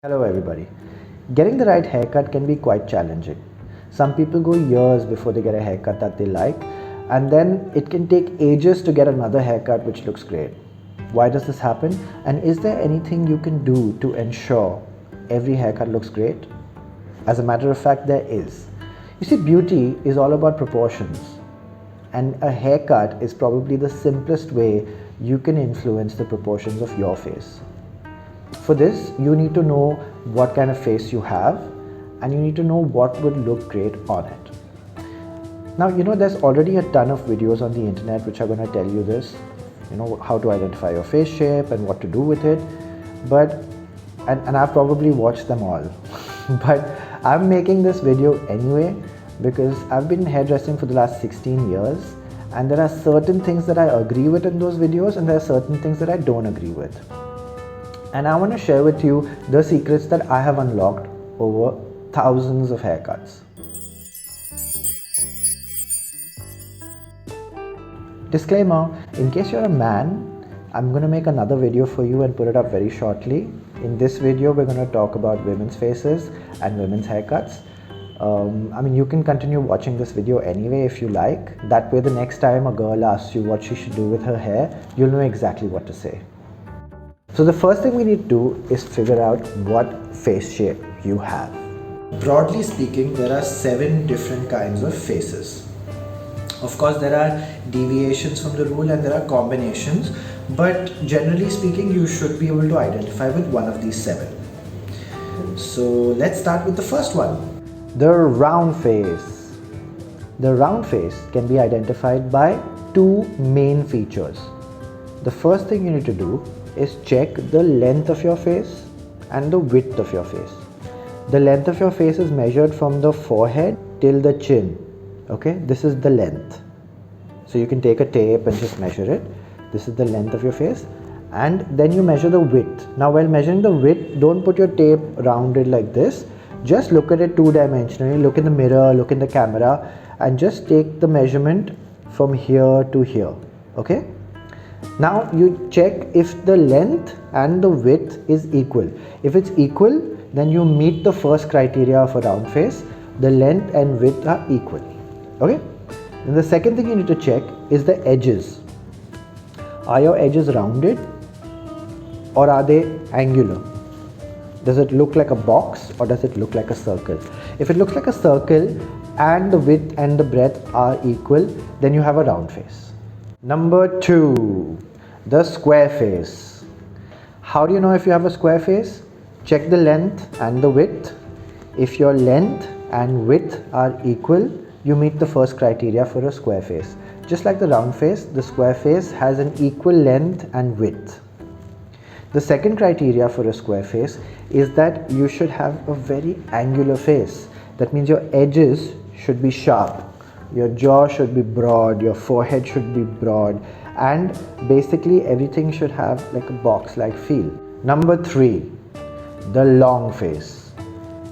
Hello everybody. Getting the right haircut can be quite challenging. Some people go years before they get a haircut that they like, and then it can take ages to get another haircut which looks great. Why does this happen? And is there anything you can do to ensure every haircut looks great? As a matter of fact, there is. You see, beauty is all about proportions, and a haircut is probably the simplest way you can influence the proportions of your face. For this, you need to know what kind of face you have, and you need to know what would look great on it. Now, there's already a ton of videos on the internet which are going to tell you this, how to identify your face shape and what to do with it. And I've probably watched them all. But I'm making this video anyway because I've been hairdressing for the last 16 years, and there are certain things that I agree with in those videos, and there are certain things that I don't agree with. And I want to share with you the secrets that I have unlocked over thousands of haircuts. Disclaimer, in case you're a man, I'm going to make another video for you and put it up very shortly. In this video, we're going to talk about women's faces and women's haircuts. You can continue watching this video anyway if you like. That way, the next time a girl asks you what she should do with her hair, you'll know exactly what to say. So the first thing we need to do is figure out what face shape you have. Broadly speaking, there are 7 different kinds of faces. Of course, there are deviations from the rule and there are combinations, but generally speaking, you should be able to identify with one of these 7. So let's start with the first one, the round face. The round face can be identified by 2 main features. The first thing you need to do is check the length of your face and the width of your face. The length of your face is measured from the forehead till the chin. Okay, this is the length. So you can take a tape and just measure it. This is the length of your face, and then you measure the width. Now while measuring the width, don't put your tape rounded like this. Just look at it 2-dimensionally, look in the mirror, look in the camera, and just take the measurement from here to here. Okay? Now you check if the length and the width is equal. If it's equal, then you meet the first criteria of a round face. The length and width are equal. Okay? And the second thing you need to check is the edges. Are your edges rounded or are they angular? Does it look like a box or does it look like a circle? If it looks like a circle and the width and the breadth are equal, then you have a round face. Number 2, the square face. How do you know if you have a square face? Check the length and the width. If your length and width are equal, you meet the first criteria for a square face. Just like the round face, the square face has an equal length and width. The second criteria for a square face is that you should have a very angular face. That means your edges should be sharp. Your jaw should be broad, your forehead should be broad, and basically everything should have like a box-like feel. Number 3, the long face.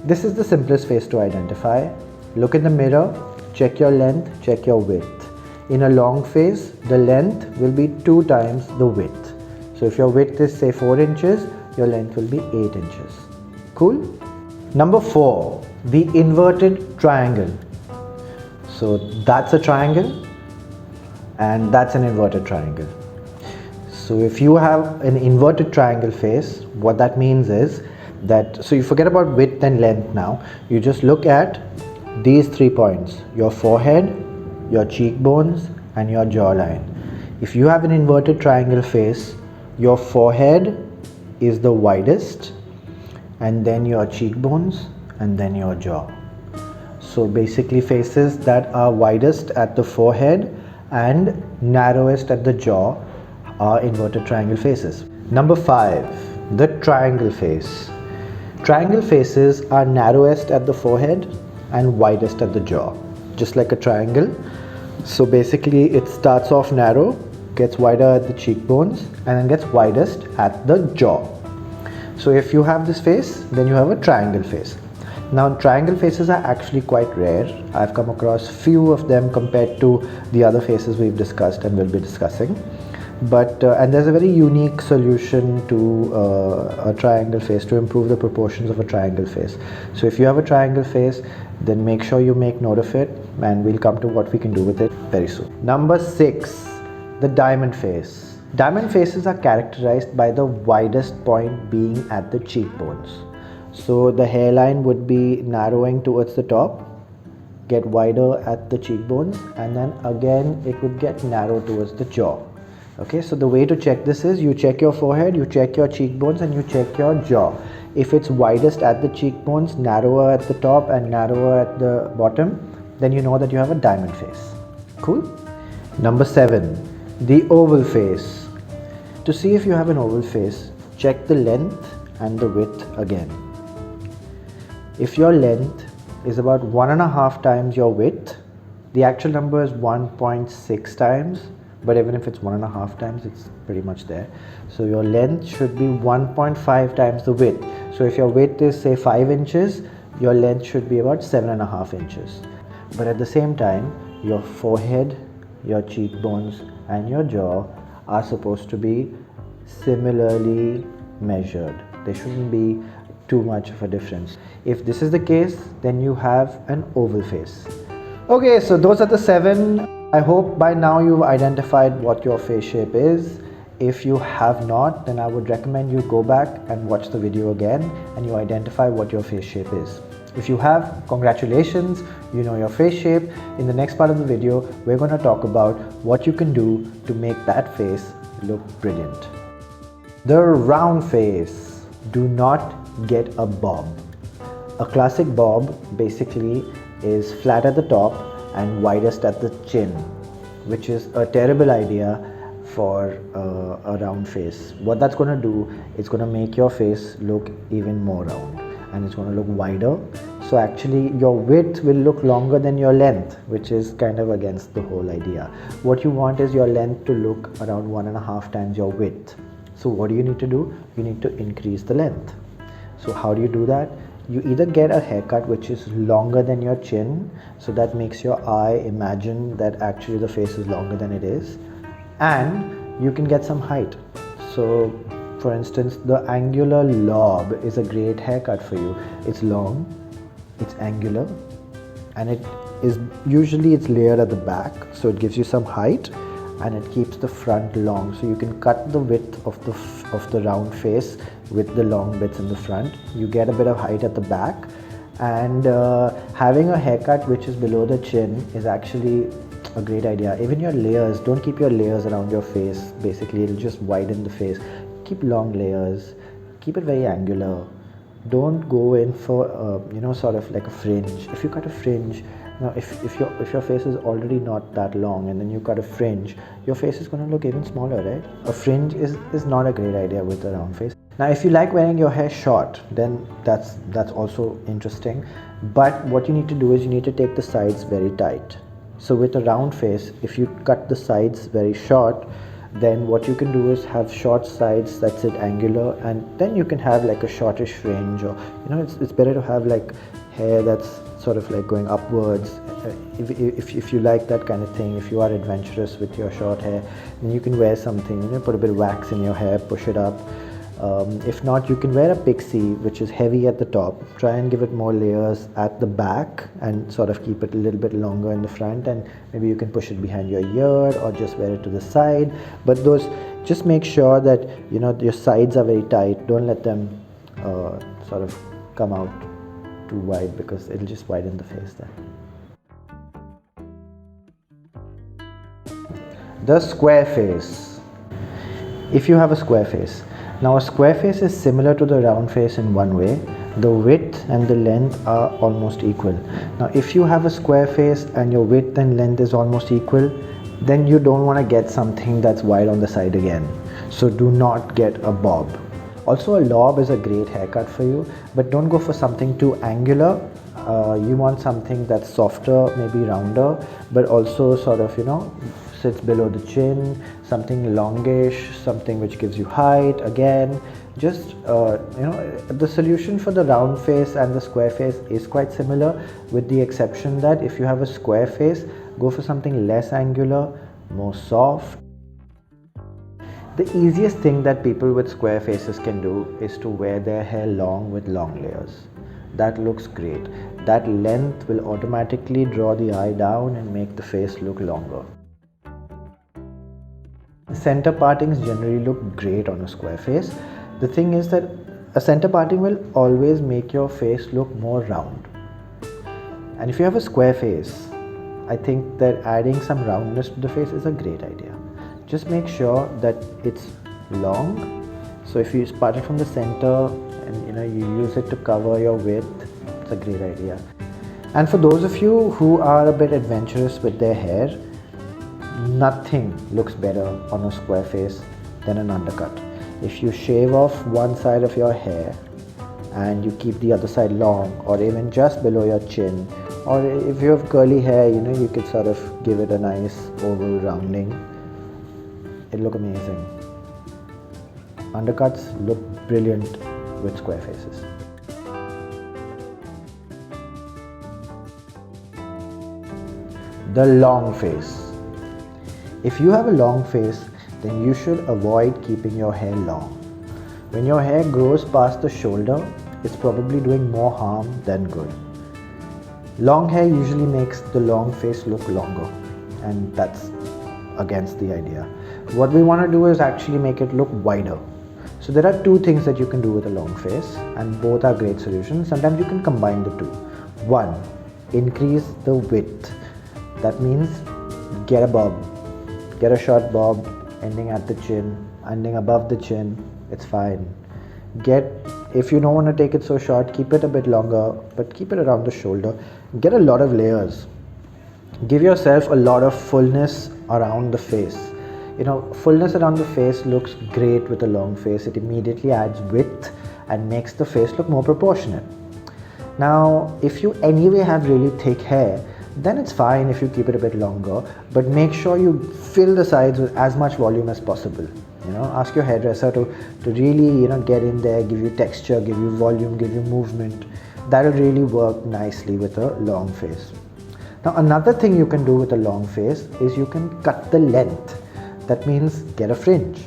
This is the simplest face to identify. Look in the mirror, check your length, check your width. In a long face, the length will be 2 times the width. So if your width is say 4 inches, your length will be 8 inches. Cool? Number 4, the inverted triangle. So that's a triangle and that's an inverted triangle. So if you have an inverted triangle face, what that means is that, so you forget about width and length now, you just look at these 3 points, your forehead, your cheekbones and your jawline. If you have an inverted triangle face, your forehead is the widest, and then your cheekbones and then your jaw. So basically faces that are widest at the forehead and narrowest at the jaw are inverted triangle faces. Number 5, the triangle face. Triangle faces are narrowest at the forehead and widest at the jaw, just like a triangle. So basically it starts off narrow, gets wider at the cheekbones, and then gets widest at the jaw. So if you have this face, then you have a triangle face. Now triangle faces are actually quite rare. I've come across few of them compared to the other faces we've discussed and will be discussing. But and there's a very unique solution to a triangle face to improve the proportions of a triangle face. So if you have a triangle face, then make sure you make note of it, and we'll come to what we can do with it very soon. Number 6, the diamond face. Diamond faces are characterized by the widest point being at the cheekbones. So the hairline would be narrowing towards the top, get wider at the cheekbones, and then again it would get narrow towards the jaw. Okay, so the way to check this is you check your forehead, you check your cheekbones, and you check your jaw. If it's widest at the cheekbones, narrower at the top and narrower at the bottom, then you know that you have a diamond face. Cool? Number 7, the oval face. To see if you have an oval face, check the length and the width again. If your length is about 1.5 times your width, the actual number is 1.6 times, but even if it's 1.5 times, it's pretty much there. So your length should be 1.5 times the width. So if your width is say 5 inches, your length should be about 7.5 inches. But at the same time, your forehead, your cheekbones and your jaw are supposed to be similarly measured. There shouldn't be too much of a difference. If this is the case, then you have an oval face. Okay, so those are the 7. I hope by now you've identified what your face shape is. If you have not, then I would recommend you go back and watch the video again and you identify what your face shape is. If you have, congratulations, you know your face shape. In the next part of the video, we're going to talk about what you can do to make that face look brilliant. The round face. Do not get a bob. A classic bob basically is flat at the top and widest at the chin, which is a terrible idea for a round face. What that's going to do, it's going to make your face look even more round and it's going to look wider. So actually your width will look longer than your length, which is kind of against the whole idea. What you want is your length to look around 1.5 times your width. So what do you need to do? You need to increase the length. So how do you do that? You either get a haircut which is longer than your chin, so that makes your eye imagine that actually the face is longer than it is, and you can get some height. So for instance, the angular lob is a great haircut for you. It's long, it's angular, and it is usually it's layered at the back, so it gives you some height and it keeps the front long. So you can cut the width of the round face with the long bits in the front. You get a bit of height at the back, and having a haircut which is below the chin is actually a great idea. Even your layers, don't keep your layers around your face. Basically it'll just widen the face. Keep long layers, keep it very angular. Don't go in for sort of like a fringe. If you cut a fringe, now if your face is already not that long and then you cut a fringe, your face is going to look even smaller, right? A fringe is not a great idea with a round face. Now if you like wearing your hair short, then that's also interesting, but what you need to do is you need to take the sides very tight. So with a round face, if you cut the sides very short, then what you can do is have short sides that sit angular, and then you can have like a shortish fringe, or it's better to have like hair that's sort of like going upwards. If you like that kind of thing, if you are adventurous with your short hair, then you can wear something, put a bit of wax in your hair, push it up. If not, you can wear a pixie which is heavy at the top. Try and give it more layers at the back and sort of keep it a little bit longer in the front, and maybe you can push it behind your ear or just wear it to the side. But just make sure that your sides are very tight. Don't let them sort of come out too wide, because it'll just widen the face then. The square face. If you have a square face, now a square face is similar to the round face in one way. The width and the length are almost equal. Now if you have a square face and your width and length is almost equal, then you don't want to get something that's wide on the side again. So do not get a bob. Also, a lob is a great haircut for you, but don't go for something too angular. You want something that's softer, maybe rounder, but also sort of sits below the chin, something longish, something which gives you height. Again, just the solution for the round face and the square face is quite similar, with the exception that if you have a square face, go for something less angular, more soft. The easiest thing that people with square faces can do is to wear their hair long with long layers. That looks great. That length will automatically draw the eye down and make the face look longer. Center partings generally look great on a square face. The thing is that a center parting will always make your face look more round. And if you have a square face, I think that adding some roundness to the face is a great idea. Just make sure that it's long. So if you part it from the center and you use it to cover your width, it's a great idea. And for those of you who are a bit adventurous with their hair, nothing looks better on a square face than an undercut. If you shave off one side of your hair and you keep the other side long, or even just below your chin, or if you have curly hair, you could sort of give it a nice oval rounding. It'll look amazing. Undercuts look brilliant with square faces. The long face. If you have a long face, then you should avoid keeping your hair long. When your hair grows past the shoulder, it's probably doing more harm than good. Long hair usually makes the long face look longer, and that's against the idea. What we want to do is actually make it look wider. So there are two things that you can do with a long face, and both are great solutions. Sometimes you can combine the two. One, increase the width. That means get a bob. Get a short bob ending at the chin, ending above the chin, it's fine. If you don't want to take it so short, keep it a bit longer, but keep it around the shoulder. Get a lot of layers. Give yourself a lot of fullness around the face. Fullness around the face looks great with a long face. It immediately adds width and makes the face look more proportionate. Now, if you anyway have really thick hair, then it's fine if you keep it a bit longer, but make sure you fill the sides with as much volume as possible. Ask your hairdresser to really get in there, give you texture, give you volume, give you movement. That'll really work nicely with a long face. Now, another thing you can do with a long face is you can cut the length. That means get a fringe.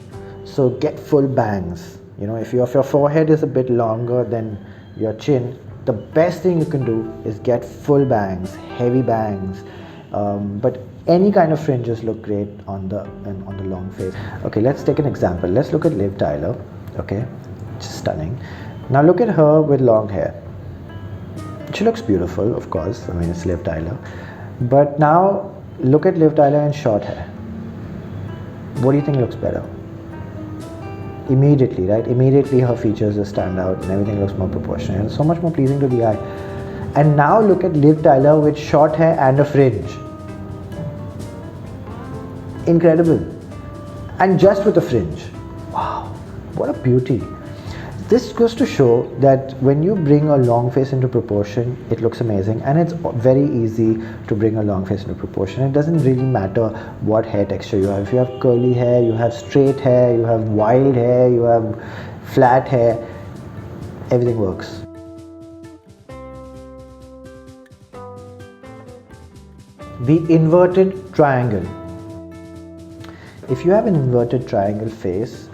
So get full bangs. If your forehead is a bit longer than your chin, the best thing you can do is get full bangs, heavy bangs, but any kind of fringes look great on the long face. Okay, let's take an example. Let's look at Liv Tyler. Okay, just stunning. Now look at her with long hair. She looks beautiful, of course. I mean, it's Liv Tyler. But now look at Liv Tyler in short hair. What do you think looks better? Immediately, right? Immediately her features just stand out and everything looks more proportional. It's so much more pleasing to the eye. And now look at Liv Tyler with short hair and a fringe. Incredible. And just with a fringe. Wow, what a beauty. This goes to show that when you bring a long face into proportion, it looks amazing, and it's very easy to bring a long face into proportion. It doesn't really matter what hair texture you have. If you have curly hair, you have straight hair, you have wild hair, you have flat hair, everything works. The inverted triangle. If you have an inverted triangle face,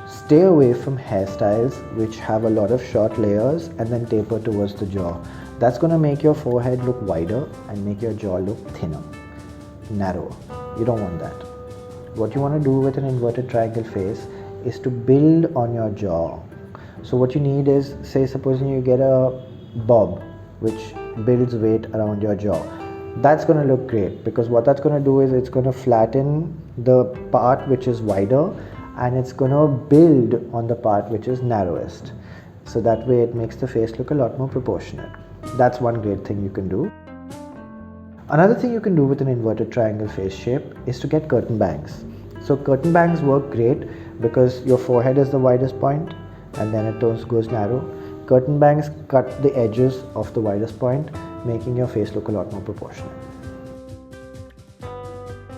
stay away from hairstyles which have a lot of short layers and then taper towards the jaw. That's going to make your forehead look wider and make your jaw look thinner, narrower. You don't want that. What you want to do with an inverted triangle face is to build on your jaw. So what you need is, say supposing you get a bob which builds weight around your jaw. That's going to look great, because what that's going to do is it's going to flatten the part which is wider, and it's going to build on the part which is narrowest. So that way it makes the face look a lot more proportionate. That's one great thing you can do. Another thing you can do with an inverted triangle face shape is to get curtain bangs. So curtain bangs work great because your forehead is the widest point and then it goes narrow. Curtain bangs cut the edges of the widest point, making your face look a lot more proportionate.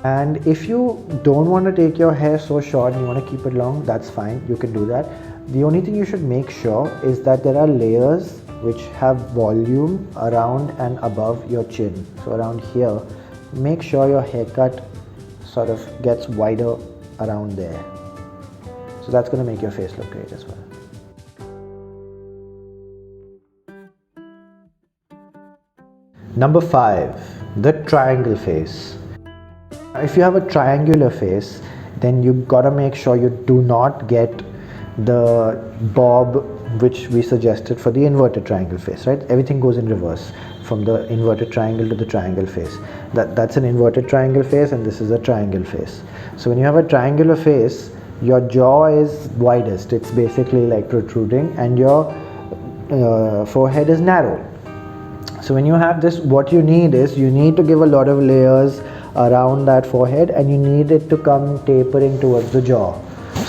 And if you don't want to take your hair so short and you want to keep it long, that's fine, you can do that. The only thing you should make sure is that there are layers which have volume around and above your chin. So around here, make sure your haircut sort of gets wider around there. So that's going to make your face look great as well. Number 5, the triangle face. If you have a triangular face, then you gotta make sure you do not get the bob which we suggested for the inverted triangle face, right? Everything goes in reverse from the inverted triangle to the triangle face. That's an inverted triangle face, and this is a triangle face. So when you have a triangular face, your jaw is widest, it's basically like protruding, and your forehead is narrow. So when you have this, what you need is, you need to give a lot of layers around that forehead, and you need it to come tapering towards the jaw.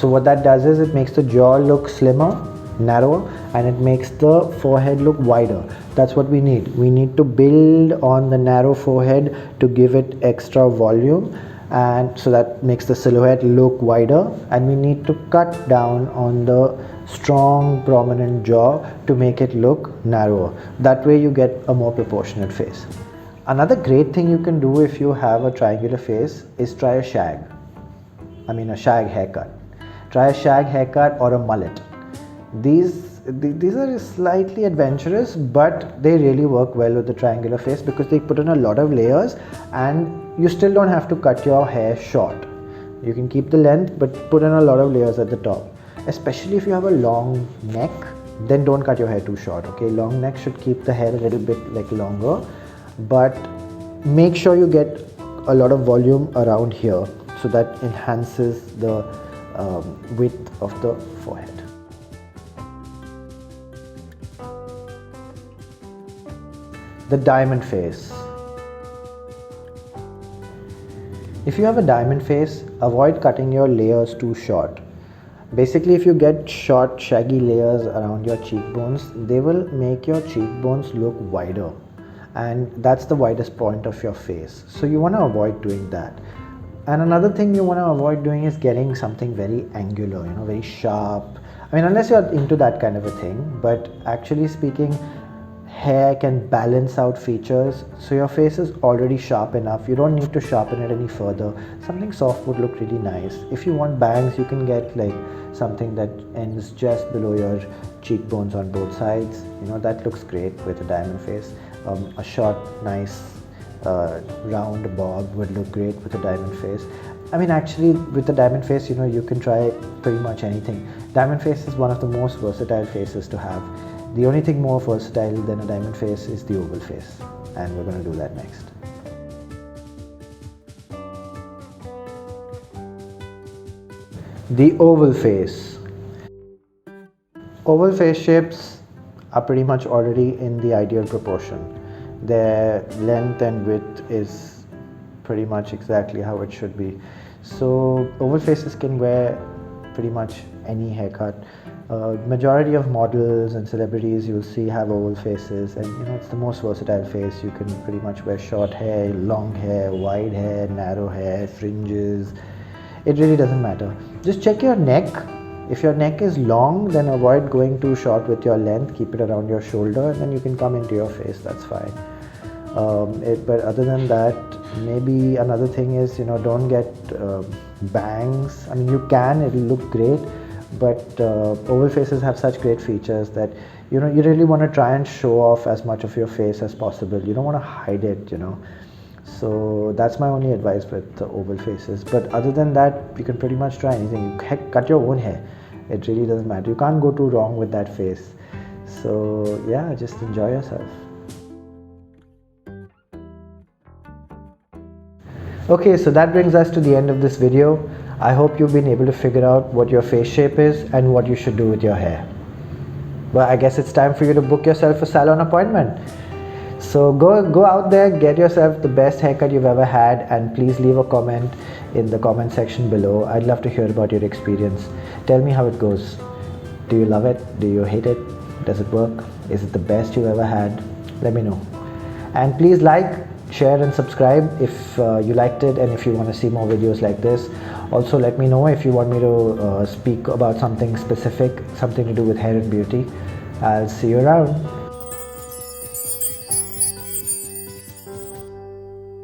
So what that does is, it makes the jaw look slimmer, narrower, and it makes the forehead look wider. That's what we need. We need to build on the narrow forehead to give it extra volume, and so that makes the silhouette look wider, and we need to cut down on the strong prominent jaw to make it look narrower. That way you get a more proportionate face. Another great thing you can do if you have a triangular face is try a shag. A shag haircut. Try a shag haircut or a mullet. These are slightly adventurous, but they really work well with the triangular face because they put in a lot of layers, and you still don't have to cut your hair short. You can keep the length but put in a lot of layers at the top. Especially if you have a long neck, then don't cut your hair too short, okay? Long neck should keep the hair a little bit longer, but make sure you get a lot of volume around here, so that enhances the width of the forehead. The diamond face. If you have a diamond face, avoid cutting your layers too short. Basically, if you get short, shaggy layers around your cheekbones, they will make your cheekbones look wider, and that's the widest point of your face. So you want to avoid doing that. And another thing you want to avoid doing is getting something very angular, very sharp. Unless you're into that kind of a thing, but actually speaking, hair can balance out features, so your face is already sharp enough. You don't need to sharpen it any further. Something soft would look really nice. If you want bangs, you can get something that ends just below your cheekbones on both sides. That looks great with a diamond face. A short, nice round bob would look great with a diamond face. Actually, with the diamond face, you can try pretty much anything. Diamond face is one of the most versatile faces to have. The only thing more versatile than a diamond face is the oval face, and we're going to do that next. The oval face. Oval face shapes are pretty much already in the ideal proportion. Their length and width is pretty much exactly how it should be. So oval faces can wear pretty much any haircut. Majority of models and celebrities you'll see have oval faces, and it's the most versatile face. You can pretty much wear short hair, long hair, wide hair, narrow hair, fringes. It really doesn't matter. Just check your neck. If your neck is long, then avoid going too short with your length. Keep it around your shoulder, and then you can come into your face. That's fine. But other than that, maybe another thing is, don't get bangs. You can, it'll look great, but oval faces have such great features that you really want to try and show off as much of your face as possible. You don't want to hide it. So that's my only advice with the oval faces. But other than that, you can pretty much try anything. Heck, cut your own hair. It really doesn't matter. You can't go too wrong with that face. So yeah, just enjoy yourself. Okay, so that brings us to the end of this video. I hope you've been able to figure out what your face shape is and what you should do with your hair. Well, I guess it's time for you to book yourself a salon appointment. So go out there, get yourself the best haircut you've ever had, and please leave a comment in the comment section below. I'd love to hear about your experience. Tell me how it goes. Do you love it? Do you hate it? Does it work? Is it the best you've ever had? Let me know. And please like, share and subscribe if you liked it, and if you want to see more videos like this. Also, let me know if you want me to speak about something specific, something to do with hair and beauty. I'll see you around.